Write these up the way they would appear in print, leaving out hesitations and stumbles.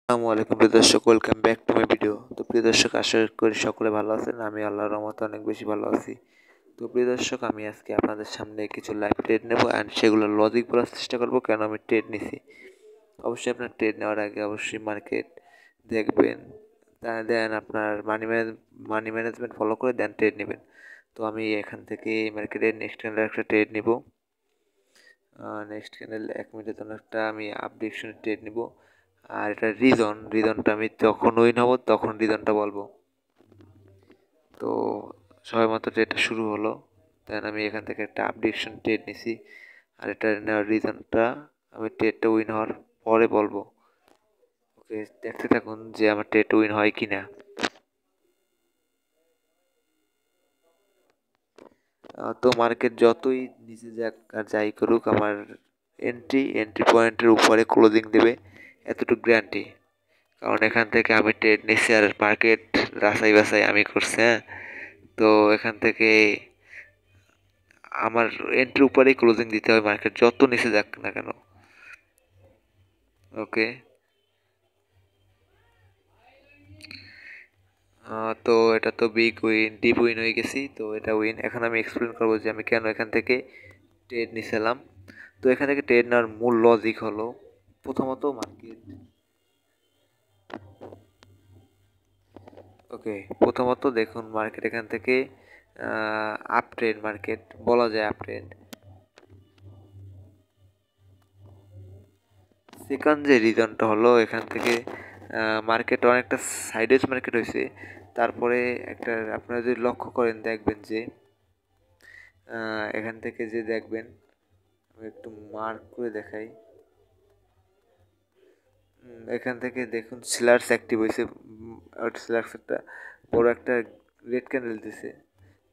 আসসালামু আলাইকুম প্রিয় দর্শক, welcome back to my video. তো প্রিয় দর্শক, আশা করি সকলে ভালো আছেন। আমি আল্লাহর রহমতে অনেক বেশি ভালো আছি। তো প্রিয় দর্শক, আমি আজকে আপনাদের সামনে কিছু লাইভ ট্রেড নেব অ্যান্ড সেগুলো লজিক বলার চেষ্টা করব কেন আমি ট্রেড নিছি। অবশ্যই আপনার ট্রেড নেওয়ার আগে অবশ্যই মার্কেট দেখবেন, দেন আপনার মানি ম্যানেজমেন্ট ফলো করে দেন ট্রেড নেবেন। তো আমি এখান থেকে মার্কেটের নেক্সট ক্যান্ডেল একটা ট্রেড নিব। নেক্সট ক্যান্ডেল 1 মিনিটের জন্য একটা আমি আপডেশনের ট্রেড নিব। আর এটা রিজনটা আমি যখন উইন হব তখন রিজনটা বলবো। তো সবেমাত্র ট্রেডটা শুরু হলো, দেন আমি এখান থেকে একটা আপডেশন ট্রেড নিছি। আর এটা নেওয়ার রিজনটা আমি ট্রেডটা উইন হওয়ার পরে বলবো। ওকে, দেখতে থাকুন যে আমার ট্রেডটা উইন হয় কি না। তো মার্কেট যতই নিচে যাক আর যাই করুক, আমার এন্ট্রি পয়েন্টের উপরে ক্লোজিং দেবে, এতটুকু গ্যারান্টি। কারণ এখান থেকে আমি ট্রেড নিচ্ছি আর মার্কেট রাসাই বাসাই আমি করছি, হ্যাঁ। তো এখান থেকে আমার এন্ট্রি উপরেই ক্লোজিং দিতে হবে, মার্কেট যত নিচে যাক না কেন। ওকে, তো এটা তো বিগ উইন, ডিপ উইন হয়ে গেছি। তো এটা উইন। এখন আমি এক্সপ্লেন করবো যে আমি কেন এখান থেকে ট্রেড নিছিলাম। তো এখান থেকে ট্রেড নেওয়ার মূল লজিক হলো, প্রথমত মার্কেট, ওকে, প্রথমত দেখুন মার্কেট এখান থেকে আপ ট্রেন্ড, মার্কেট বলা যায় আপ ট্রেন্ড। সেকেন্ড যে রিজনটা হলো, এখান থেকে মার্কেট অনেকটা সাইডওয়েজ মার্কেট হয়েছে। তারপরে একটা আপনারা যদি লক্ষ্য করেন দেখবেন যে এখান থেকে যে দেখবেন, আমি একটু মার্ক করে দেখাই। এখান থেকে দেখুন সেলার্স অ্যাক্টিভ হয়েছে। সেলার্স একটা বড় একটা রেড ক্যান্ডেল দিছে।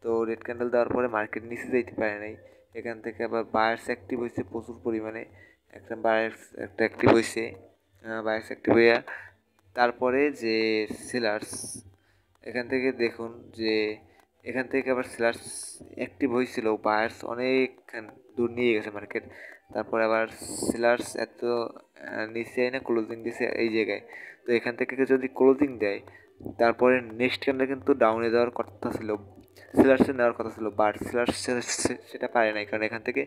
তো রেড ক্যান্ডেল দেওয়ার পরে মার্কেট নিচে যাইতে পারে নাই। এখান থেকে আবার বায়ার্স অ্যাক্টিভ হয়েছে প্রচুর পরিমাণে। একটা বায়ার্স একটা অ্যাক্টিভ হয়েছে, বায়ার্স অ্যাক্টিভ হইয়া তারপরে যে সেলার্স, এখান থেকে দেখুন যে এখান থেকে আবার সেলার্স অ্যাক্টিভ হয়েছিল, বায়ার্স অনেকখান দূর নিয়ে গেছে মার্কেট। তারপরে আবার সেলার্স এত নিচে আইনা ক্লোজিং দিছে এই জায়গায়। তো এখান থেকে যদি ক্লোজিং দেয়, তারপরে নেক্সট ক্যান্ডেল কিন্তু ডাউনে দেওয়ার কথা ছিল, সেলার্সে নেওয়ার কথা ছিল, বাট সেলার্স সেটা পারে নাই, কারণ এখান থেকে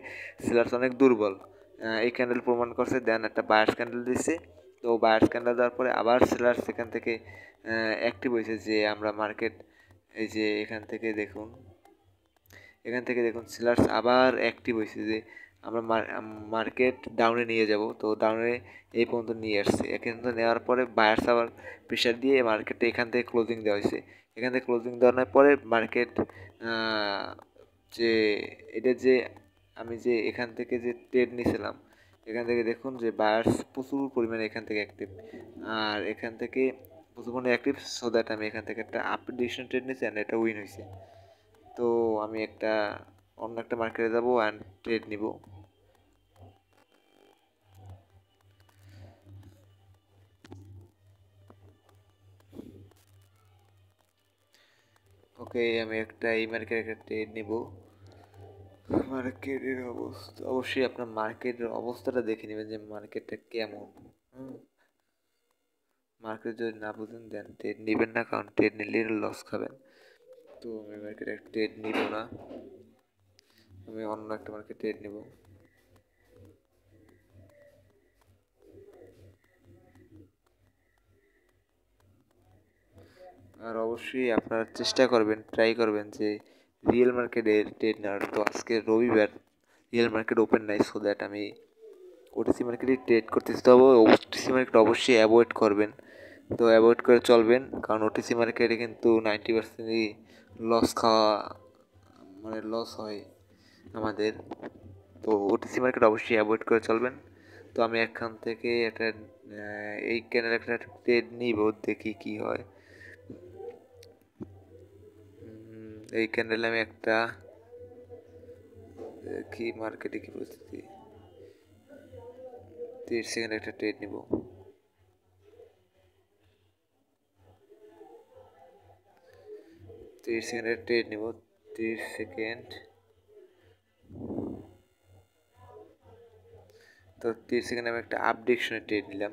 সেলার্স অনেক দুর্বল। এই ক্যান্ডেল প্রমাণ করছে। দেন একটা বায়ার্স ক্যান্ডেল দিছে। তো বায়ার্স ক্যান্ডেল দেওয়ার পরে আবার সেলার্স এখান থেকে অ্যাক্টিভ হয়েছে, যে আমরা মার্কেট, এই যে এখান থেকে দেখুন সেলার্স আবার অ্যাক্টিভ হয়েছে, যে আমরা মার্কেট ডাউনে নিয়ে যাব। তো ডাউনে এই পর্যন্ত নিয়ে আসছে। এখান থেকে নেওয়ার পরে বায়ার্স আবার প্রেশার দিয়ে মার্কেটে এখান থেকে ক্লোজিং দেওয়া হয়েছে। এখান থেকে ক্লোজিং দেওয়ার পরে মার্কেট, যে এটা যে আমি যে এখান থেকে যে ট্রেড নিয়েছিলাম, এখান থেকে দেখুন যে বায়ার্স প্রচুর পরিমাণে এখান থেকে অ্যাক্টিভ, আর এখান থেকে প্রচুর পরিমাণে অ্যাক্টিভ। সো দ্যাট আমি এখান থেকে একটা আপডেশন ট্রেড নিয়েছি অ্যান্ড এটা উইন হয়েছে। তো আমি অন্য একটা মার্কেটে যাবো অ্যান্ড ট্রেড নিব। ওকে, আমি এই মার্কেটে একটা ট্রেড নিব। মার্কেটের অবস্থা, অবশ্যই আপনার মার্কেটের অবস্থাটা দেখে নেবেন যে মার্কেটটা কেমন। মার্কেট যদি না বুঝেন দেন ট্রেড নেবেন না, কারণ ট্রেড নিলে লস খাবেন। তো আমি মার্কেটে একটা ট্রেড নিব না, আমি অন্য একটা মার্কেট ট্রেড নিব। আর অবশ্যই আপনারা চেষ্টা করবেন, ট্রাই করবেন যে রিয়েল মার্কেটে ট্রেড নেওয়ার। তো আজকে রবিবার, রিয়েল মার্কেট ওপেন নাই, সো দ্যাট আমি ওটিসি মার্কেটে ট্রেড করতেছি। তবে ওটিসি মার্কেট অবশ্যই অ্যাভয়েড করবেন। তো অ্যাভয়েড করে চলবেন, কারণ ওটিসি মার্কেটে কিন্তু 90%ই লস খাওয়া, মানে লস হয় আমাদের। তো ওটিসি মার্কেট অবশ্যই অ্যাভয়েড করে চলবেন। তো আমি এখান থেকে একটা এই ক্যানেল একটা ট্রেড নিব, দেখি কি হয়। এই ক্যান্ডেলে আমি একটা, কি মার্কেটে কি পরিস্থিতি, 30 সেকেন্ড একটা ট্রেড নিব। 30 সেকেন্ডের ট্রেড নিব। 30 সেকেন্ড। তো 30 সেকেন্ড আমি একটা আপডেশনের ট্রেড নিলাম।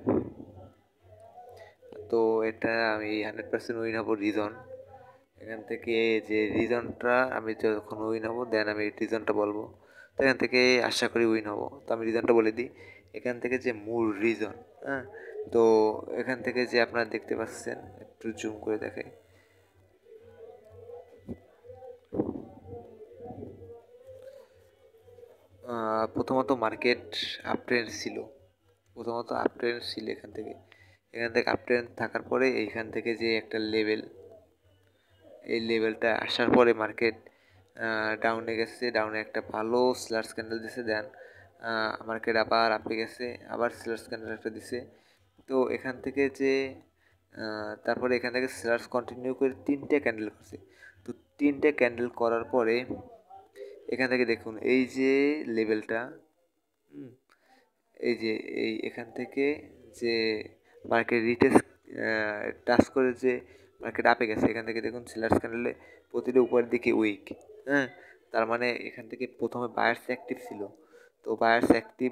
তো এটা আমি 100% উইন হব রিজন। এখান থেকে যে রিজনটা আমি যখন উইন হব দেন আমি রিজনটা বলবো। তো এখান থেকে আশা করি উইন হব। তো আমি রিজনটা বলে দিই। এখান থেকে যে মূল রিজন, হ্যাঁ, তো এখান থেকে যে আপনারা দেখতে পাচ্ছেন, একটু জুম করে দেখাই। প্রথমত মার্কেট আপ ট্রেন্ড ছিল, এখান থেকে আপ ট্রেন্ড থাকার পরে এইখান থেকে যে একটা লেভেল, এই লেভেলটা আসার পরে মার্কেট ডাউনে গেছে, ডাউনে একটা ভালো স্লার্স ক্যান্ডেল দিছে, দেন মার্কেট আবার আপে গেছে, আবার স্লার্স ক্যান্ডেল একটা দিছে। তো এখান থেকে যে তারপরে এখান থেকে স্লার্স কন্টিনিউ করে 3টে ক্যান্ডেল করছে। তো 3টে ক্যান্ডেল করার পরে এখান থেকে দেখুন এই যে লেভেলটা, এই যে এখান থেকে যে মার্কেট রিটেস্ট টাচ করে যে মার্কেট আপে গেছে, এখান থেকে দেখুন সেলার্স ক্যান্ডেলে প্রতিটা উপরের দিকে উইক, হ্যাঁ, তার মানে এখান থেকে প্রথমে বায়ার্স অ্যাক্টিভ ছিল। তো বায়ার্স অ্যাক্টিভ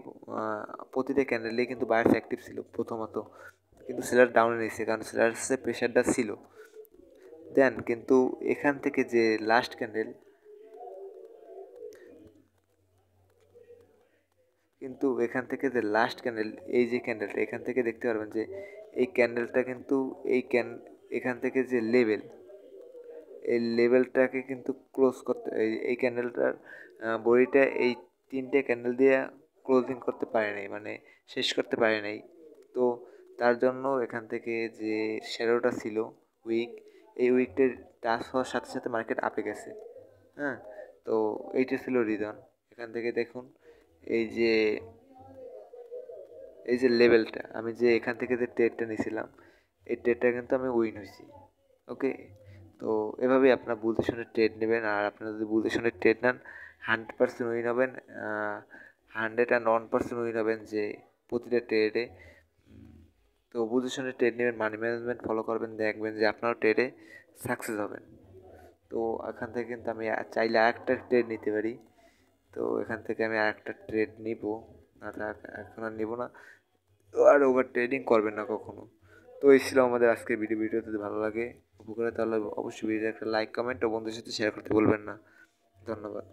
প্রতিটা ক্যান্ডেলেই কিন্তু বায়ার্স অ্যাক্টিভ ছিল প্রথমত, কিন্তু সেলার ডাউনে নিয়েছে কারণ সেলার্সের প্রেশারটা ছিল। দেন কিন্তু এখান থেকে যে লাস্ট ক্যান্ডেল, কিন্তু এখান থেকে যে লাস্ট ক্যান্ডেল, এই যে ক্যান্ডেলটা এখান থেকে দেখতে পারবেন যে এই ক্যান্ডেলটা কিন্তু এখান থেকে যে লেভেল, এই লেভেলটাকে কিন্তু ক্লোজ করতে, এই ক্যান্ডেলটার বডিটা এই 3টে ক্যান্ডেল দিয়ে ক্লোজিং করতে পারে নাই, মানে শেষ করতে পারে নাই। তো তার জন্য এখান থেকে যে শ্যাডোটা ছিল উইক, এই উইকটার টাচ হওয়ার সাথে সাথে মার্কেট আপে গেছে, হ্যাঁ। তো এইটা ছিল রিজন। এখান থেকে দেখুন এই যে লেভেলটা, আমি যে এখান থেকে যে ট্রেডটা নিয়েছিলাম, এই ট্রেডটা কিন্তু আমি উইন হয়েছি। ওকে, তো এভাবেই আপনারা বুঝে শুনে ট্রেড নেবেন। আর আপনারা যদি বুঝে শুনে ট্রেড নেন 100% উইন হবেন, 101% উইন হবেন যে প্রতিটা ট্রেডে। তো বুঝে শুনে ট্রেড নেবেন, মানি ম্যানেজমেন্ট ফলো করবেন, দেখবেন যে আপনারাও ট্রেডে সাকসেস হবেন। তো এখান থেকে কিন্তু আমি চাইলে আরেকটা ট্রেড নিতে পারি। তো এখান থেকে আমি আরেকটা ট্রেড নিব, না থাক এখন আর নিব না। তো আর ওভার ট্রেডিং করবেন না কখনো। তো এই ছিল আমাদের আজকের ভিডিও যদি ভালো লাগে উপকারে, তাহলে অবশ্যই ভিডিওতে একটা লাইক, কমেন্ট ও বন্ধুদের সাথে শেয়ার করতে বলবেন না। ধন্যবাদ।